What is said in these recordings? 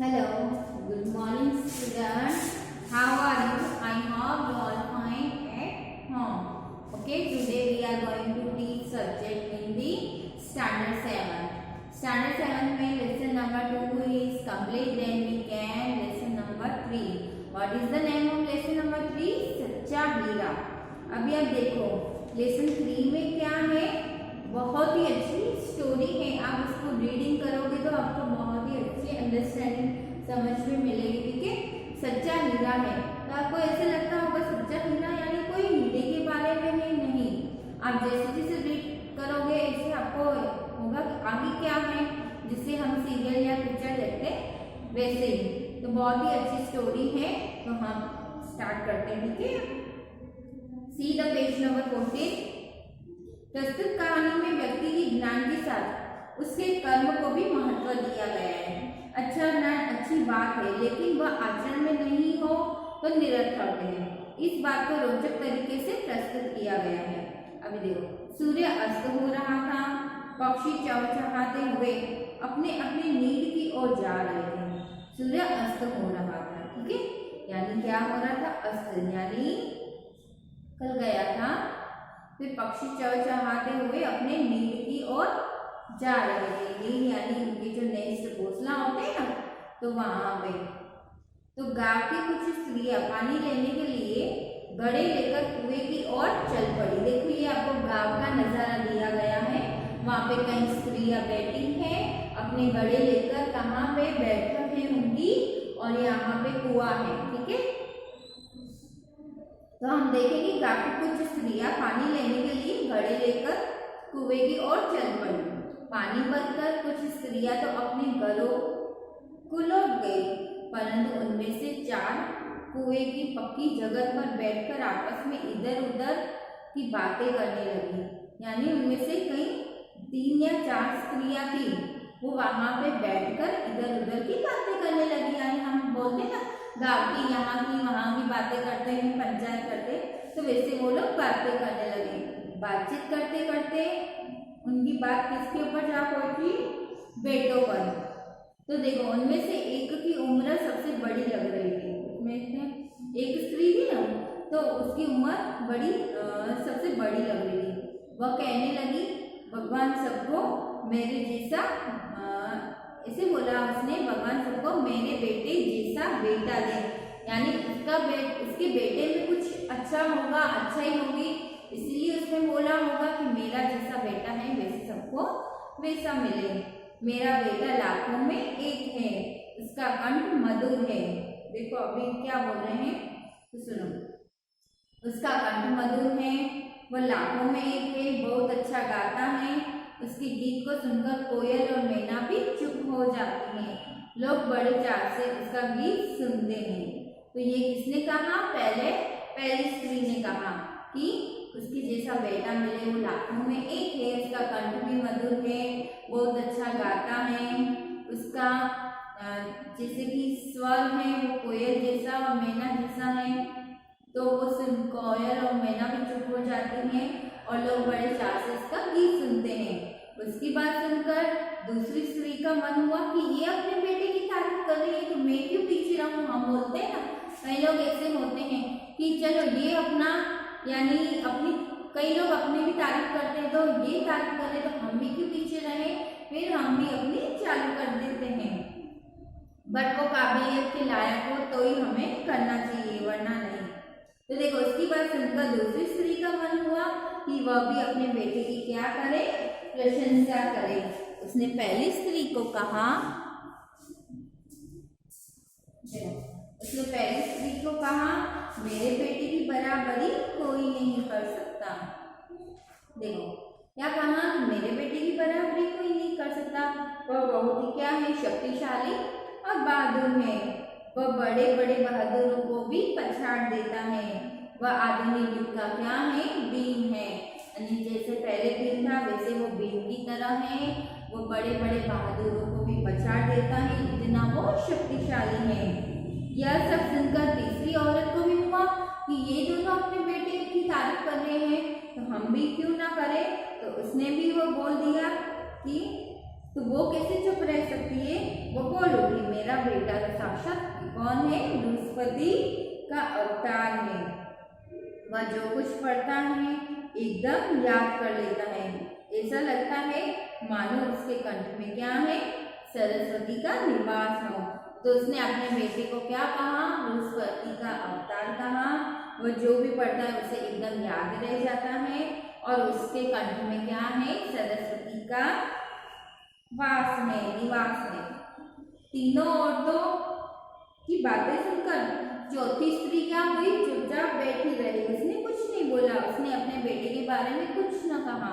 Hello, good morning students. How are you? I hope you all fine at home. Okay, today we are going to teach subject Hindi Standard 7. Standard 7 में lesson number 2 is complete. Then we can lesson number 3. What is the name of lesson number 3? सच्चा हीरा. अभी आप देखो lesson 3 में क्या है, बहुत ही अच्छी स्टोरी है. आप उसको रीडिंग करोगे तो आपको बहुत ही अच्छी अंडरस्टैंडिंग समझ में मिलेगी. ठीक है, सच्चा हीरा है तो आपको ऐसे लगता होगा सच्चा हीरा यानी कोई हीरे के बारे में है. नहीं, आप जैसे जैसे रीड करोगे ऐसे आपको होगा कि आगे क्या है, जिससे हम सीरियल या पिक्चर देखते वैसे ही. तो बहुत ही अच्छी स्टोरी है, तो हम स्टार्ट करते हैं. ठीक है, सी द पेज नंबर 14. प्रस्तुत कहानी में व्यक्ति के ज्ञान के साथ उसके कर्म को भी महत्व दिया गया है. अच्छा ज्ञान अच्छी बात है, लेकिन वह आचरण में नहीं हो तो निरर्थक है. इस बात को रोचक तरीके से प्रस्तुत किया गया है. अभी देखो, सूर्य अस्त हो रहा था. पक्षी चहचहाते हुए अपने अपने नीड की ओर जा रहे थे. सूर्य अस्त हो रहा था. ठीक है, यानी क्या हो रहा था? अस्त यानी कल गया था. फिर पक्षी चहचहाते हुए अपने नीड की ओर जा रहे थे. नीड यानी उनके जो नेस्ट घोंसला होते हैं ना, तो वहां पे. तो गांव की कुछ स्त्रियां पानी लेने के लिए घड़े लेकर कुएं की ओर चल पड़ी. देखो, ये आपको गांव का नजारा दिया गया है. वहां पे कई स्त्रियां बैठी हैं अपने घड़े लेकर. कहाँ पे बैठक है उनकी, और यहाँ पे कुआं है. ठीक है, तो हम देखेंगे गांव की कुछ स्त्रियां पानी लेने के लिए घड़े लेकर कुएं की ओर चल पड़ी. पानी भरकर कुछ स्त्रियां तो अपने घरों को लौट गई, परंतु उनमें से 4 कुएं की पक्की जगह पर बैठकर आपस में इधर उधर की बातें करने लगी. यानी उनमें से कई 3 या 4 स्त्रियां थी, वो वहां पे बैठकर इधर उधर की बातें करने लगी. यानी हम बोलते हैं ना, गाँव की यहाँ की वहाँ की बातें करते हैं, पंचायत करते, तो वैसे वो लोग बातें करने लगे. बातचीत करते करते उनकी बात किसके ऊपर जा पहुंची? बेटों पर. तो देखो, उनमें से एक की उम्र सबसे बड़ी लग रही थी. उसमें से एक स्त्री थी ना, तो उसकी उम्र बड़ी सबसे बड़ी लग रही थी. वह कहने लगी, भगवान सबको मेरे जैसा, ऐसे बोला उसने, भगवान सबको मेरे बेटे जैसा बेटा दे. यानी उसके बेटे में कुछ अच्छा होगा, अच्छाई होगी, इसलिए उसने बोला होगा कि मेरा जैसा बेटा है वैसे सबको वैसा मिले. मेरा बेटा लाखों में एक है, उसका कंठ मधुर है. देखो अभी क्या बोल रहे हैं तो सुनो. उसका कंठ मधुर है, वह लाखों में एक है, बहुत अच्छा गाता है. उसके गीत को सुनकर कोयल और मैना भी चुप हो जाती हैं. लोग बड़े चाव से उसका गीत सुनते हैं. तो ये किसने कहा? पहली स्त्री ने कहा कि उसके जैसा बेटा मिले, वो लाखों में एक है, उसका कंठ भी मधुर है, बहुत अच्छा गाता है, उसका जैसे कि स्वर है वो कोयल जैसा और मैना जैसा है. तो वो सुन कोयल और मैना भी चुप हो जाती हैं और लोग बड़े चाव से उसका गीत सुनते हैं. उसकी बात सुनकर दूसरी स्त्री का मन हुआ कि ये अपने बेटे की तारीफ कर रही है, तो मैं क्यों पीछे रहूं. हम बोलते हैं ना, कई लोग ऐसे होते हैं कि चलो ये अपना, यानी अपनी, कई लोग अपनी भी तारीफ करते हैं, तो ये तारीफ कर रहे तो हम भी क्यों पीछे रहे, फिर हम भी अपनी चालू कर देते हैं. बट वो काबिलियत के लायक हो तो ही हमें करना चाहिए, वरना नहीं. तो देखो, उसकी बात सुनकर दूसरी स्त्री का मन हुआ कि वह भी अपने बेटे की क्या करे? प्रशंसा करे. उसने पहली स्त्री को कहा, मेरे बेटे की बराबरी कोई नहीं कर सकता. देखो क्या कहा? मेरे बेटे की बराबरी कोई नहीं कर सकता. वह बहुत ही क्या है? शक्तिशाली और बहादुर है. वह बड़े बड़े बहादुरों को भी पछाड़ देता है. वह आधुनिक युग का क्या है? बीन है. यानी जैसे पहले बीन था वैसे वो बीन की तरह है. वो बड़े बड़े बहादुरों को भी पछाड़ देता है, इतना वो शक्तिशाली है. यह सब सुनकर तीसरी औरत को भी हुआ कि ये दोनों अपने बेटे की तारीफ कर रहे हैं, तो हम भी क्यों ना करें. तो उसने भी वो बोल दिया कि तो वो कैसे चुप रह सकती है. वो बोल उठी, मेरा मेरा बेटा तो साक्षात कौन है, बृहस्पति का अवतार है। वह जो कुछ पढ़ता है एकदम याद कर लेता है। ऐसा लगता है मानो उसके कंठ में क्या है, सरस्वती का निवास हो। तो उसने अपने बेटे को क्या कहा, बृहस्पति का अवतार कहा। वह जो भी पढ़ता है उसे एकदम याद रह जाता है और उसके कंठ में क्या है, सरस्वती का वास में, निवास में। तीनों औरतों की बातें सुनकर चौथी स्त्री क्या हुई, चुपचाप बैठी रही। उसने कुछ नहीं बोला, उसने अपने बेटे के बारे में कुछ न कहा।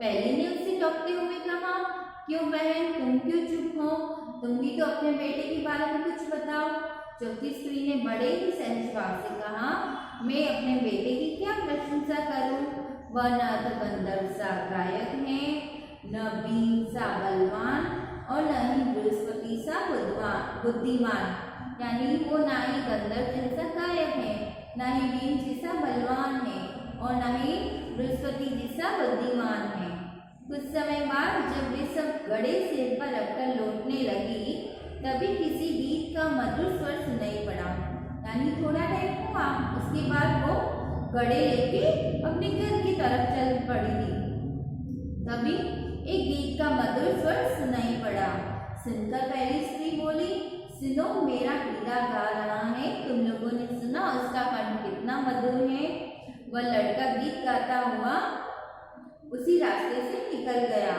पहली ने उससे टोकते हुए कहा, क्यों बहन, तुम क्यों चुप हो, तुम भी तो अपने बेटे के बारे में कुछ बताओ। चौथी स्त्री ने बड़े ही सहज भाव से कहा, मैं अपने बेटे की क्या प्रशंसा करूं, वह न तो बंदर सा गायक है, न भीम सा बलवान और न ही बृहस्पति सा बुद्धिमान। यानी वो ना ही गंधर्व जैसा गायक है, ना ही भीम जैसा बलवान है और ना ही बृहस्पति जैसा बुद्धिमान है। कुछ समय बाद जब वे सब घड़े सिर पर रखकर लौटने लगी, तभी किसी गीत का मधुर स्वर सुनाई पड़ा। यानी थोड़ा टाइम हुआ, उसके बाद वो घड़े लेके अपने घर की तरफ चल पड़ी थी। तभी एक गीत का मधुर स्वर सुनाई पड़ा। सुनकर पहली स्त्री बोली, सुनो, मेरा हीरा गा रहा है, तुम लोगों ने सुना उसका कंठ कितना मधुर है। वह लड़का गीत गाता हुआ उसी रास्ते से निकल गया।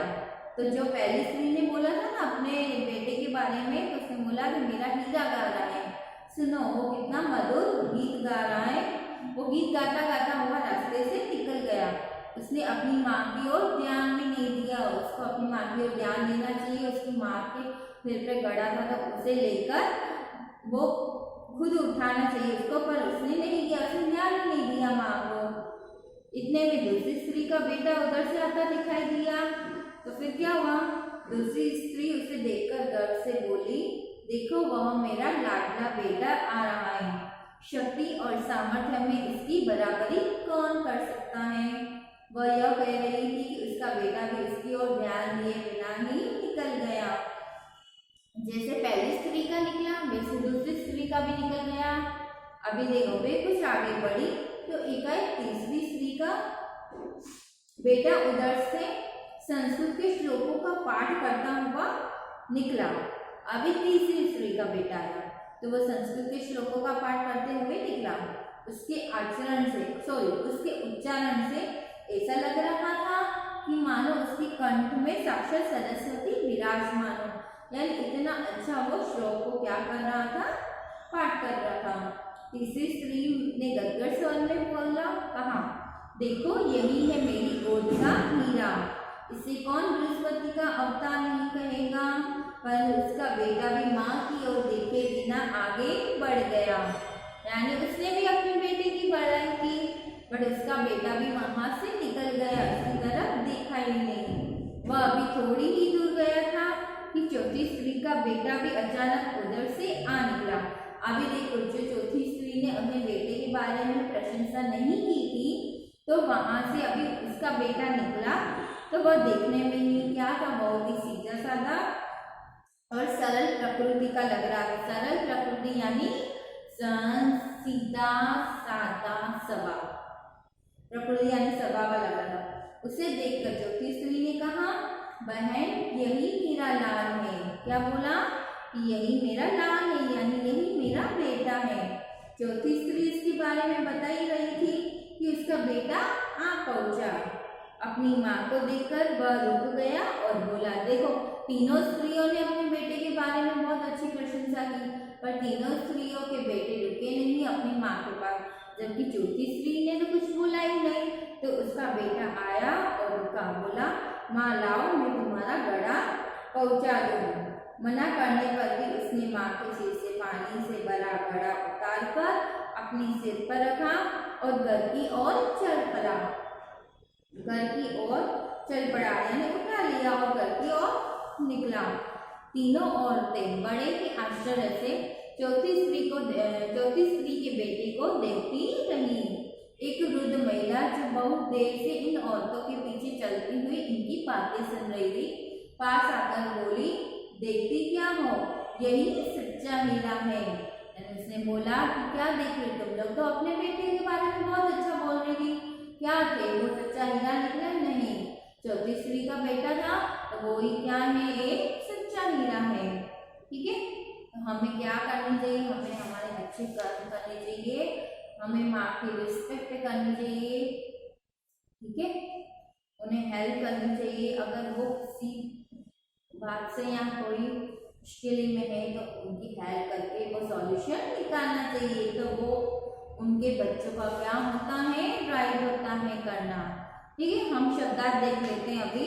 तो जो पहली स्त्री ने बोला था ना अपने बेटे के बारे में, तो उसने बोला कि मेरा हीरा गा रहा है, सुनो वो कितना मधुर गीत गा रहा है। वो गीत गाता गाता हुआ रास्ते से निकल गया। उसने अपनी माँ की ओर ध्यान भी नहीं दिया। उसको अपनी माँ की ओर ध्यान देना चाहिए। उसकी माँ के सिर पे गड़ा था तो उसे लेकर वो खुद उठाना चाहिए उसको, पर उसने नहीं किया, उसने ध्यान ही नहीं दिया माँ को। इतने में दूसरी स्त्री का बेटा उधर से आता दिखाई दिया। तो फिर क्या हुआ, दूसरी स्त्री उसे देखकर गर्व से बोली, देखो वह मेरा लाडला बेटा आ रहा है, शक्ति और सामर्थ्य में इसकी बराबरी कौन कर सकता है। वह यह कह रही थी कि उसका बेटा भी उसकी ओर ध्यान दिए बिना ही निकल गया। जैसे पहली स्त्री का निकला वैसे दूसरी स्त्री का भी निकल गया। अभी देखो वे कुछ आगे बढ़ी तो एकाएक तीसरी स्त्री का बेटा उधर से संस्कृत के श्लोकों का पाठ करता हुआ निकला। अभी तीसरी स्त्री का बेटा आया तो वह संस्कृत के श्लोकों का पाठ करते हुए निकला। उसके आचरण से उसके उच्चारण से ऐसा लग रहा था कि मानो उसके कंठ में साक्षात सरस्वती विराजमान हो। यानी इतना अच्छा वो श्लोक को क्या कर रहा था, पाठ कर रहा था। तीसरी स्त्री ने गदगद स्वर में बोला, कहा, देखो यही है मेरी गोद का हीरा, इसे कौन बृहस्पति का अवतार नहीं कहेगा। पर उसका बेटा भी माँ की ओर देखे बिना आगे बढ़ गया। यानी उसने भी अपने बेटे की बड़ाई की, पर उसका बेटा भी वहां से निकल गया, उसकी तरफ देखा ही नहीं। वह अभी थोड़ी ही दूर गया था कि चौथी स्त्री का बेटा भी अचानक उधर से आ निकला। अभी देखो जो चौथी स्त्री ने अपने बेटे के बारे में प्रशंसा नहीं की थी, तो वहां से अभी उसका बेटा निकला तो वह देखने में ही क्या था, बहुत ही सीधा साधा और सरल प्रकृति का लग रहा है। सरल प्रकृति यानी सीधा साधा स्वभाव, प्रकृति यानी स्वभाव लग रहा था। उसे देखकर चौथी स्त्री ने कहा, बहन यही मेरा लाल है। क्या बोला, यही मेरा लाल है, यानी यही मेरा बेटा है। चौथी स्त्री इसके बारे में बता ही रही थी कि उसका बेटा आ पहुंचा। अपनी माँ को देखकर वह रुक गया और बोला, देखो तीनों स्त्रियों ने अपने बेटे के बारे में बहुत अच्छी प्रशंसा की, पर तीनों स्त्रियों के बेटे रुके नहीं अपनी माँ के पास, जबकि चौथी स्त्री ने तो कुछ बोला ही नहीं। तो उसका बेटा आया और रुका, बोला, माँ लाओ मैं तुम्हारा घड़ा पहुँचा दूँ। मना करने पर भी उसने माँ के सिर से पानी से भरा घड़ा उतार कर अपने सिर पर रखा और घर की ओर चल पड़ा। यानी उठा लिया और घर की ओर निकला। तीनों औरतें बड़े ही आश्चर्य से चौथी स्त्री के बेटे को देखती रही। एक वृद्ध महिला जो बहुत देर से इन औरतों के पीछे चलती हुई इनकी बातें सुन रही थी, पास आकर बोली, देखती क्या हो, यही सच्चा हीरा है। यानी उसने बोला कि क्या देख रहे तुम लोग तो अपने बेटे के बारे में बहुत अच्छा बोल रही थी, क्या थे वो सच्चा हीरा निकला? नहीं, चौथी स्त्री का बेटा था तो वो ही क्या है, एक सच्चा हीरा है। ठीक है, तो हमें क्या करनी चाहिए, हमें हमारे अच्छे कर्म करने चाहिए, हमें माँ की रिस्पेक्ट करनी चाहिए। ठीक है, उन्हें हेल्प करनी चाहिए। अगर वो किसी बात से या कोई मुश्किल में है तो उनकी हेल्प करके वो सॉल्यूशन निकालना चाहिए। तो वो उनके बच्चों का क्या होता है, राइट होता है करना। ठीक है, हम शब्दार्थ देख लेते हैं अभी।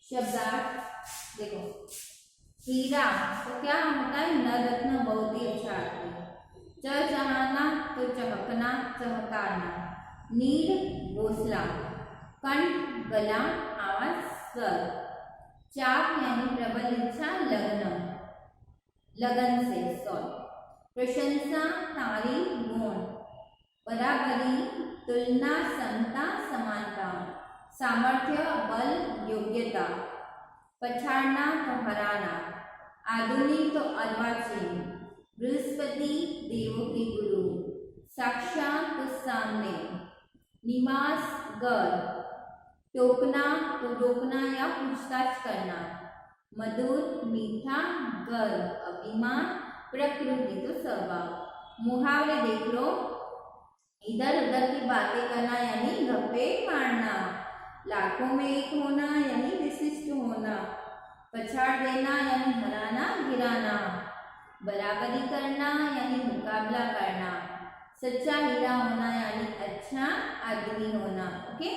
शब्दार्थ देखो, हीरा तो क्या होता है, नर रत्न, बहुत ही अच्छा अर्थ है। चहचहाना तो चहकना, चहकाना। नीड घोंसला, कंठ गला, आवाज स्वर। चाप यानी प्रबल इच्छा, लगन, लगन से सॉरी। प्रशंसा तारीफ गुण। बराबरी तुलना समता समानता। सामर्थ्य बल योग्यता। पछाड़ना तो हराना। आधुनिक तो अर्वाचीन। बृहस्पति देवों के गुरु। साक्षात तो सामने। निवास घर। टोकना तो रोकना या पूछताछ करना। मधुर मीठा, गर्व, अभिमान। प्रकृति तो स्वभाव। मुहावरे देख लो, इधर उधर की बातें करना यानी गप्पे मारना। लाखों में एक होना यानी विशिष्ट होना। पछाड़ देना यानी हराना गिराना। बराबरी करना यानी मुकाबला करना। सच्चा हीरा होना यानी अच्छा आदमी होना। ओके,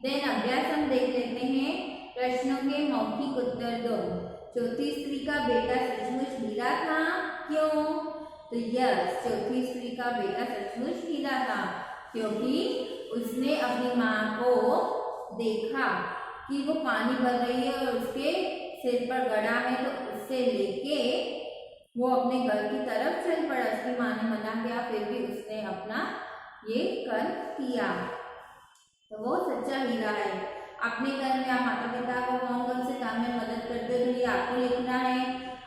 देन अभ्यास हम देख लेते हैं। प्रश्नों के मौखिक उत्तर दो। चौथी स्त्री का बेटा सचमुच हीरा था, क्यों? तो यस, चौथी स्त्री का बेटा सचमुच हीरा था क्योंकि उसने अपनी माँ को देखा कि वो पानी भर रही है और उसके सिर पर गड़ा है, तो उससे लेके वो अपने घर की तरफ चल पड़ा। उसकी माँ ने मना किया, फिर भी उसने अपना ये कर्म किया, तो वो सच्चा हीरा है। अपने घर में आप माता पिता को कौन से काम में मदद करते हो, तो ये आपको लिखना है।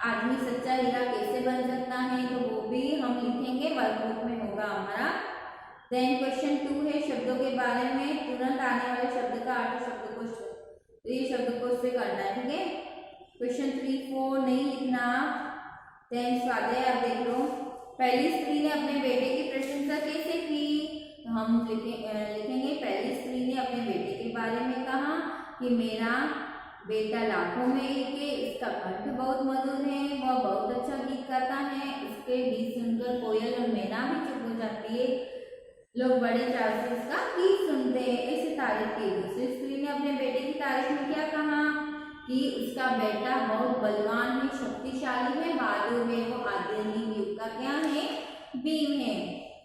आदमी सच्चा हीरा कैसे बन सकता है, तो वो भी हम लिखेंगे, वर्कबुक में होगा हमारा। देन क्वेश्चन 2 है शब्दों के बारे में। तुरंत आने वाले शब्द का अर्थ शब्दकोश, तो ये शब्दकोश से करना है। ठीक है, क्वेश्चन 3, 4 नहीं लिखना। देन स्वाध्याय आप देख लो। पहली स्त्री ने अपने बेटे की प्रशंसा कैसे की, तो हम लिखेंगे पहली स्त्री ने अपने बेटे के बारे में कहा कि मेरा बेटा लाखों में एक है, इसका कंठ बहुत मधुर है, वह बहुत अच्छा गीत गाता है, उसके गीत सुनकर कोयल और मैना भी चुप हो जाती है, लोग बड़े चाव से उसका गीत सुनते हैं। ऐसे तारीफ की। दूसरी स्त्री ने अपने बेटे की तारीफ में क्या कहा कि उसका बेटा बहुत बलवान है, शक्तिशाली है, बहादुर है, वो आधुनिक युग का क्या है, भीम है।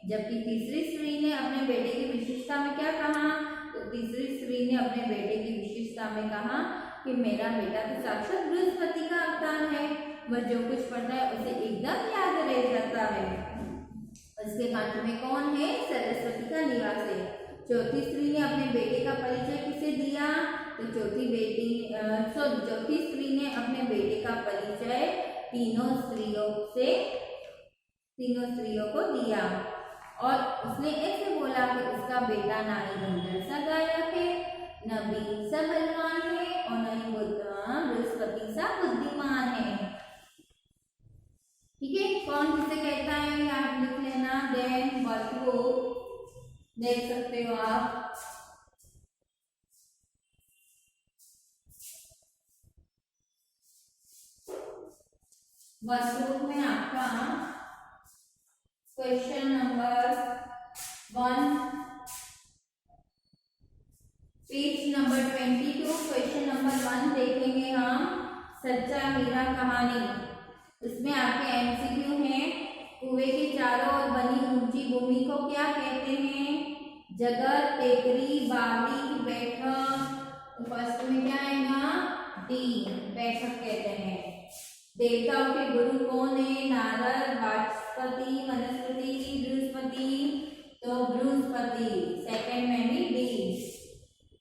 जबकि तीसरी स्त्री ने अपने बेटे की विशेषता में क्या कहा, तो तीसरी स्त्री ने अपने बेटे की विशेषता में कहा कि मेरा बेटा तो साक्षात बृहस्पति का अवतार है, वह जो कुछ पढ़ता है उसे एकदम याद रह जाता है। उसके कंठ में कौन है, सरस्वती का निवास है। चौथी स्त्री ने अपने बेटे का परिचय किसे दिया, तो चौथी स्त्री ने अपने बेटे का परिचय तीनों स्त्रियों को दिया और उसने ऐसे बोला कि उसका बेटा ना ही गंधर्व सा गायक है, न वीर सा बलवान है और न ही बृहस्पति सा बुद्धिमान है। ठीक है, कौन किसे कहता है आप लिख लेना। देन वर्कबुक देख सकते हो आप। वर्कबुक में आपका question number 1 page number 22 question number 1 देखेंगे हम। सच्चा हीरा कहानी, इसमें आपके एमसीक्यू हैं। कुएं के चारों ओर बनी ऊंची भूमि को क्या कहते हैं, जगह, टेकरी, बावड़ी, बैठक। तो फर्स्ट में क्या आएगा, डी, बैठक कहते हैं। देवताओं के गुरु कौन है, नारद, वाचस्पति, वनस्पति, बृहस्पति, तो बृहस्पति, सेकंड में भी डी।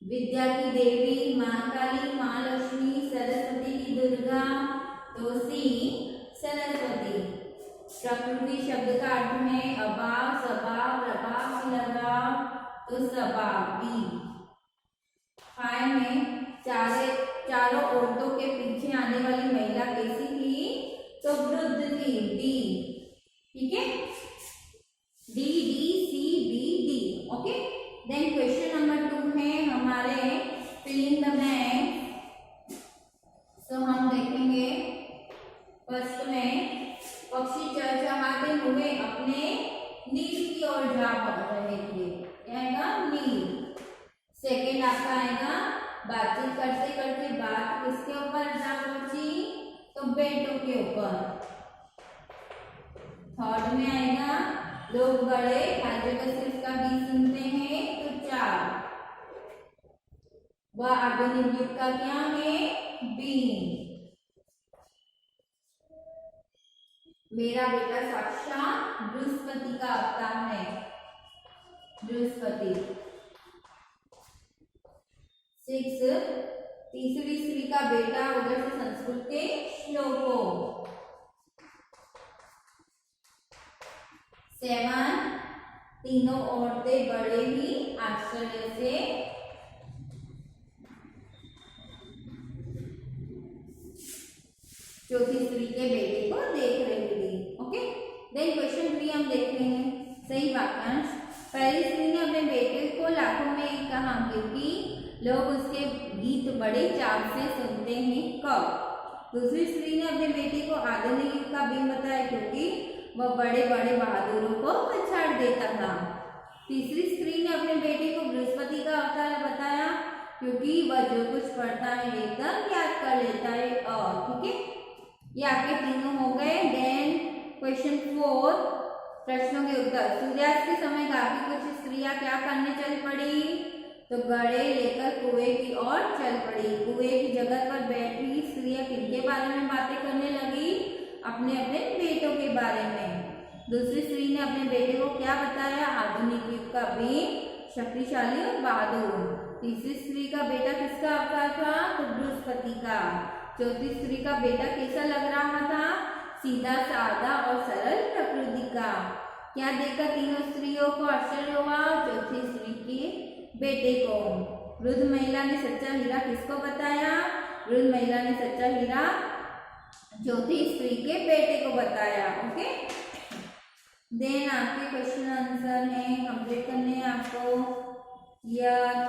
विद्या की देवी मां काली, मां लक्ष्मी, सरस्वती की दुर्गा, स्मृति शब्द का अर्थ है अभाव, स्वभाव, प्रभाव से लगाव, तो स्वभावी। 5 में चारों औरतों के पीछे आने वाली महिला कैसी थी, तो वृद्ध थी, डी। ठीक है, D D C B D. Okay, then question number 2 है हमारे fill in the blank. So हम देखेंगे फर्स्ट में पक्षी चहचहाते हुए अपने नीड की ओर जा रहे थे, आएगा नीड। सेकेंड आपका आएगा बातचीत करते करते बात किसके ऊपर जा पहुंची, तो बेटों के ऊपर। थर्ड में आएगा लोग बड़े हर जगह सिर्फ का भी सुनते हैं, तो 4। वह आधुनिक युग का क्या है, बीइंग। मेरा बेटा साक्षात बृहस्पति का अवतार है, बृहस्पति। 6 तीसरी स्त्री का बेटा, उधर से संस्कृत के श्लोकों। 7 तीनों औरतें बड़े ही आश्चर्य से चौथी स्त्री के बेटे को देख रही थी। ओके, देन क्वेश्चन 3 हम देख लेंगे। सही वाक्यांश। पहली स्त्री ने अपने बेटे को लाखों में कहा क्योंकि लोग उसके गीत बड़े चाव से सुनते हैं, कब। दूसरी स्त्री ने अपने बेटे को आधुनिक युग का बीन बताया क्योंकि वह बड़े बड़े बहादुरों को पछाड़ देता था। तीसरी स्त्री ने अपने बेटे को बृहस्पति का अवतार बताया क्योंकि वह जो कुछ पढ़ता है एकदम याद कर लेता है। और ठीक है, ये आपके तीनों हो गए। देन क्वेश्चन 4 प्रश्नों के उत्तर। सूर्यास्त के समय काफी कुछ स्त्रियां क्या करने चल पड़ी, तो घड़े लेकर कुएं की ओर चल पड़ी। कुएं की जगह पर बैठी स्त्रियां किनके बारे में बातें करने लगी, अपने अपने बेटों के बारे में। दूसरी स्त्री ने अपने बेटे को क्या बताया, आधुनिक युग का बीन, शक्तिशाली और बहादुर। तीसरी स्त्री का बेटा किसका अवतार था, तो बृहस्पति का। चौथी स्त्री का बेटा कैसा लग रहा था, सीधा साधा और सरल प्रकृति का। क्या देखकर तीनों स्त्रियों को आश्चर्य हुआ, चौथी स्त्री के बेटे को। वृद्ध महिला ने सच्चा हीरा किसको बताया, वृद्ध महिला ने सच्चा हीरा चौथी स्त्री के बेटे को बताया। ओके, देन आपके क्वेश्चन आंसर है कंप्लीट करने हैं आपको।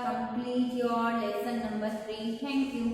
Complete your lesson number 3। Thank you.